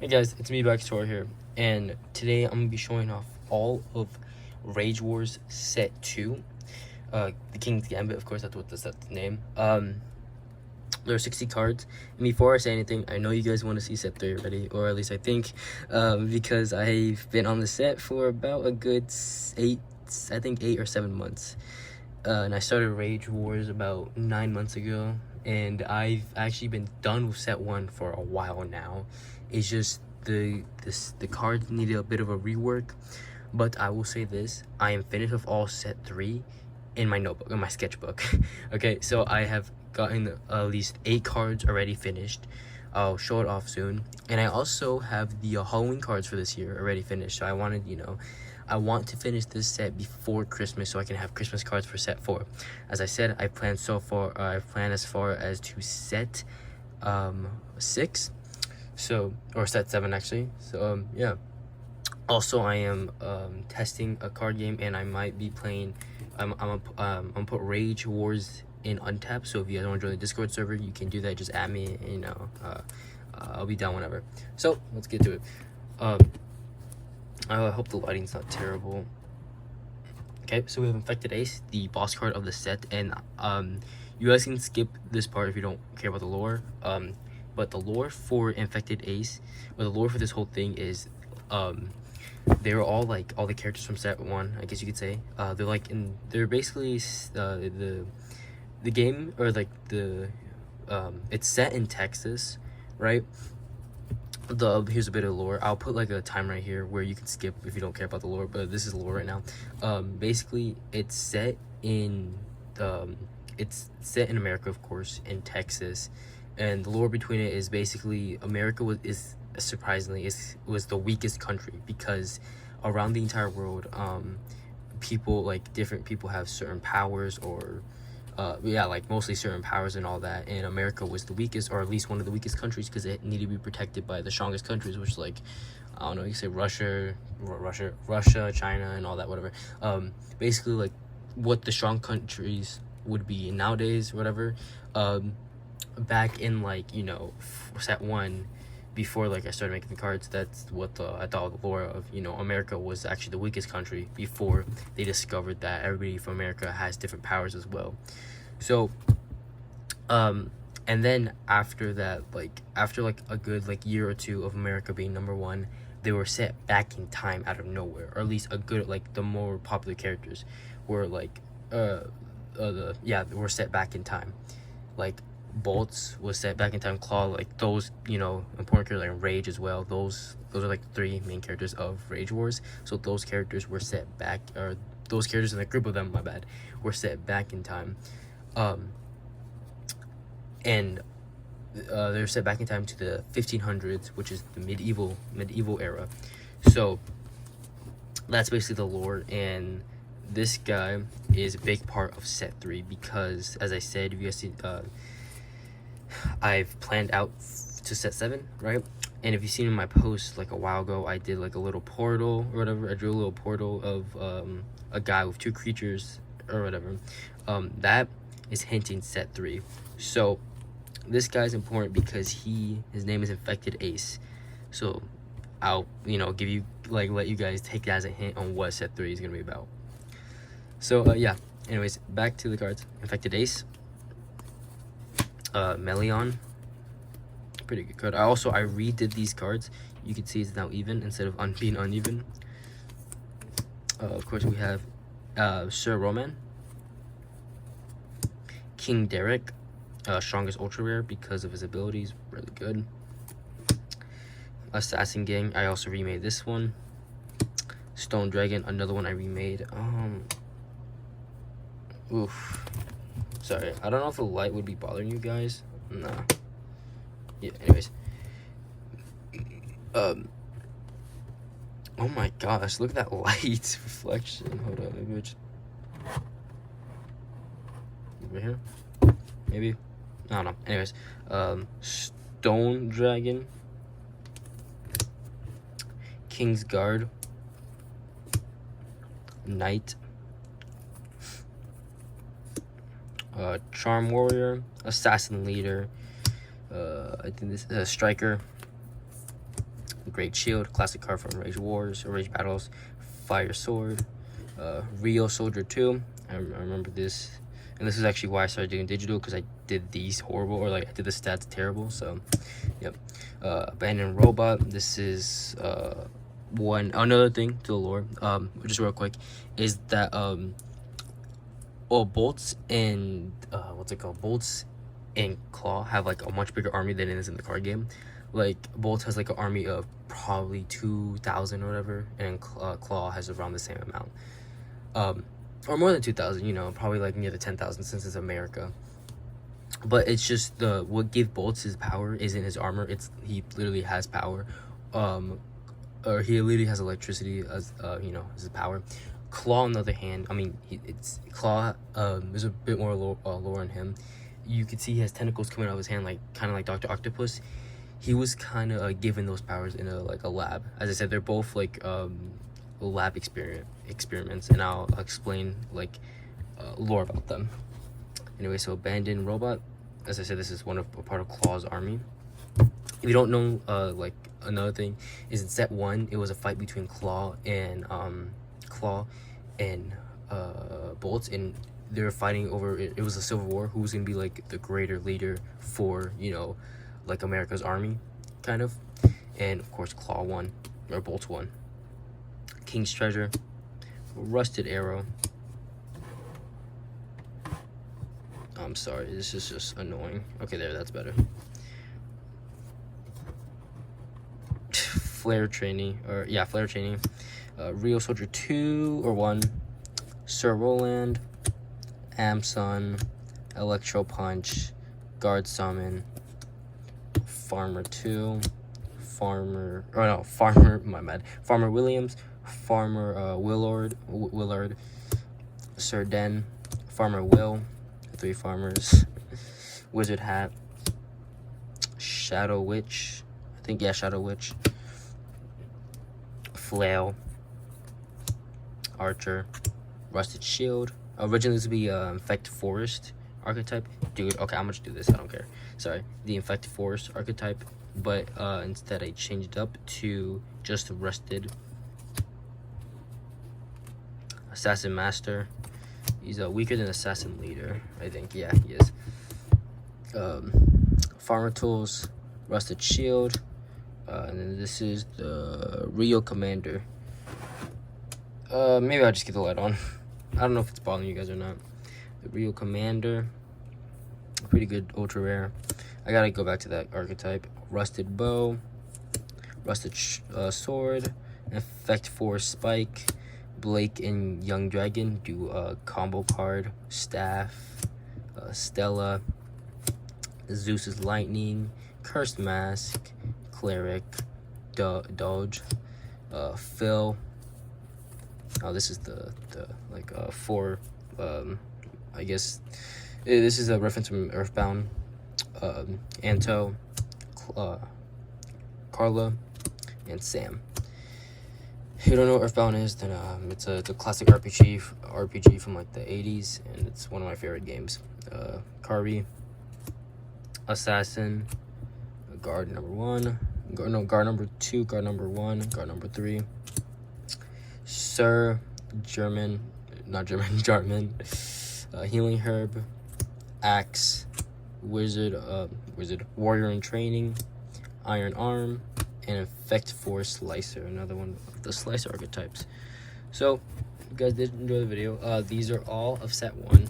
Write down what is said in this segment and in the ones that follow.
Hey guys, it's me Tor here, and today I'm gonna be showing off all of Rage Wars Set 2. The King's Gambit, of course, that's what the set's name. There are 60 cards, and before I say anything, I know you guys want to see Set 3 already, or at least I think, because I've been on the set for about a good 8 or 7 months. And I started Rage Wars about 9 months ago, and I've actually been done with Set 1 for a while now. It's just the cards needed a bit of a rework, but I will say this: I am finished with all Set 3 in my notebook, in my sketchbook. Okay, so I have gotten at least 8 cards already finished. I'll show it off soon, and I also have the Halloween cards for this year already finished. So I wanted, I want to finish this set before Christmas so I can have Christmas cards for Set 4. As I said, I plan as far as to Set 6, or Set 7 actually. So yeah. Also, I am testing a card game, and I might be playing. I'm gonna put Rage Wars in Untap. So if you guys want to join the Discord server, you can do that. Just add me. I'll be down whenever. So let's get to it. I hope the lighting's not terrible. Okay, so we have Infected Ace, the boss card of the set, and you guys can skip this part if you don't care about the lore. But the lore for Infected Ace, or the lore for this whole thing is, they were all like all the characters from Set 1, I guess you could say. They're basically the game, or like it's set in Texas, right? Here's a bit of lore. I'll put like a time right here where you can skip if you don't care about the lore, but this is lore right now. Basically it's set in America, of course, in Texas, and the lore between it is basically America was the weakest country, because around the entire world, different people have certain powers, or like mostly certain powers and all that, and America was the weakest, or at least one of the weakest countries, because it needed to be protected by the strongest countries, which, like, I don't know, you say Russia, China, and all that, whatever. Basically, like, what the strong countries would be nowadays, whatever. Back in, like, Set 1, before, like, I started making the cards, that's what I thought the lore of, America was actually the weakest country, before they discovered that everybody from America has different powers as well. So and then after that, after a good year or two of America being #1, they were set back in time out of nowhere, or at least a good, the more popular characters were were set back in time. Like Bolts was set back in time, Claw, like those, important characters, like Rage as well. Those are like the 3 main characters of Rage Wars. So those characters were set back, or those characters in a group of them, my bad, were set back in time. And they're set back in time to the 1500s, which is the medieval era. So that's basically the lore, and this guy is a big part of Set 3, because, as I said, if you guys see, I've planned out to Set 7, right? And if you've seen in my post a while ago, I did a little portal or whatever. I drew a little portal of a guy with 2 creatures or whatever. That is hinting Set 3. So this guy's important because his name is Infected Ace. So I'll give you let you guys take that as a hint on what Set 3 is gonna be about. So yeah. Anyways, back to the cards. Infected Ace. Melion, pretty good card. I redid these cards. You can see it's now even instead of being uneven. Of course, we have Sir Roman, King Derek, strongest ultra rare because of his abilities, really good. Assassin Gang, I also remade this one. Stone Dragon, another one I remade. Oof. Sorry, I don't know if the light would be bothering you guys. Nah. Yeah, anyways. Oh my gosh, look at that light reflection. Hold on, maybe just over here? Maybe? I don't know. Anyways, Stone Dragon, King's Guard, Knight, Charm Warrior, Assassin Leader, I think this Striker, Great Shield, classic card from Rage Wars or Rage Battles. Fire Sword, Rio Soldier 2. I remember this, and this is actually why I started doing digital, because I did these horrible, or like I did the stats terrible. So yep. Abandoned Robot. This is another thing to the lore, just real quick, is that Bolts and Bolts and Claw have like a much bigger army than it is in the card game. Like Bolts has like an army of probably 2,000 or whatever, and Claw has around the same amount, or more than 2,000. You know, probably like near the 10,000 since it's America. But it's just what gives Bolts his power isn't his armor. He literally has power, or he literally has electricity as as his power. Claw, on the other hand, I mean, Claw. There's a bit more lore on him. You could see he has tentacles coming out of his hand, like kind of like Dr. Octopus. He was kind of given those powers in a lab. As I said, they're both like lab experiments, and I'll explain like lore about them. Anyway, so Abandoned Robot. As I said, this is a part of Claw's army. If you don't know, like another thing is in set 1, it was a fight between Claw and Bolts, and they were fighting over it. It was a civil war. Who was gonna be like the greater leader for like America's army, kind of. And of course Claw won, or Bolts won. King's Treasure, Rusted Arrow. I'm sorry, this is just annoying. Okay, that's better. Flare Training, Rio Soldier 2 or 1, Sir Roland, Amson, Electro Punch, Guard Summon, Farmer 2, Farmer Williams, Farmer Willard, Sir Den, Farmer Will, 3 farmers, Wizard Hat, Shadow Witch, Shadow Witch, Flail, Archer, Rusted Shield. Originally this would be Infect Forest archetype. Dude, okay, I'm gonna do this, I don't care. Sorry, the Infect Forest archetype, but instead I changed it up to just Rusted. Assassin Master. He's weaker than Assassin Leader, I think. Yeah, he is. Farmer Tools, Rusted Shield, and then this is the Rio Commander. Maybe I'll just get the light on. I don't know if it's bothering you guys or not. The Rio Commander, pretty good, ultra rare. I gotta go back to that archetype. Rusted Bow, Rusted Sword, Effect Force Spike. Blake and Young Dragon do a combo card. Staff, Stella, Zeus's Lightning, Cursed Mask, Cleric, Dodge, Phil. Oh, this is the four. I guess this is a reference from Earthbound. Anto, Carla, and Sam. If you don't know what Earthbound is, then it's a classic RPG from like the 80s, and it's one of my favorite games. Kari, Assassin, Guard number 1, Guard number 2, Guard number 1, Guard number 3, Sir, Jarman, Healing Herb, Axe, Wizard, Warrior in Training, Iron Arm, and Effect Force Slicer, another one of the Slicer archetypes. So, if you guys did enjoy the video, these are all of set 1.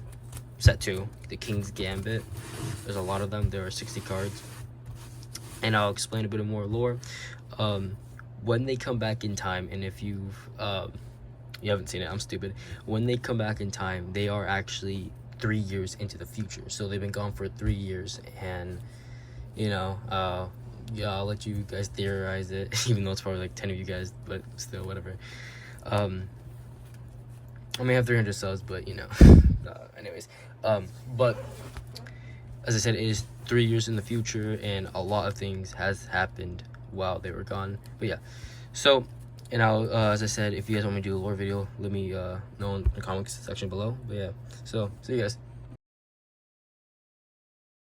Set 2, the King's Gambit. There's a lot of them. There are 60 cards. And I'll explain a bit more lore. When they come back in time, and if you haven't seen it, I'm stupid. When they come back in time, they are actually 3 years into the future. So they've been gone for 3 years, and yeah, I'll let you guys theorize it, even though it's probably like 10 of you guys, but still, whatever. I may have 300 subs, but anyways. But as I said, it is 3 years in the future, and a lot of things has happened while they were gone. But yeah, so, and I'll, as I said, if you guys want me to do a lore video, let me know in the comments section below. But yeah, so see you guys.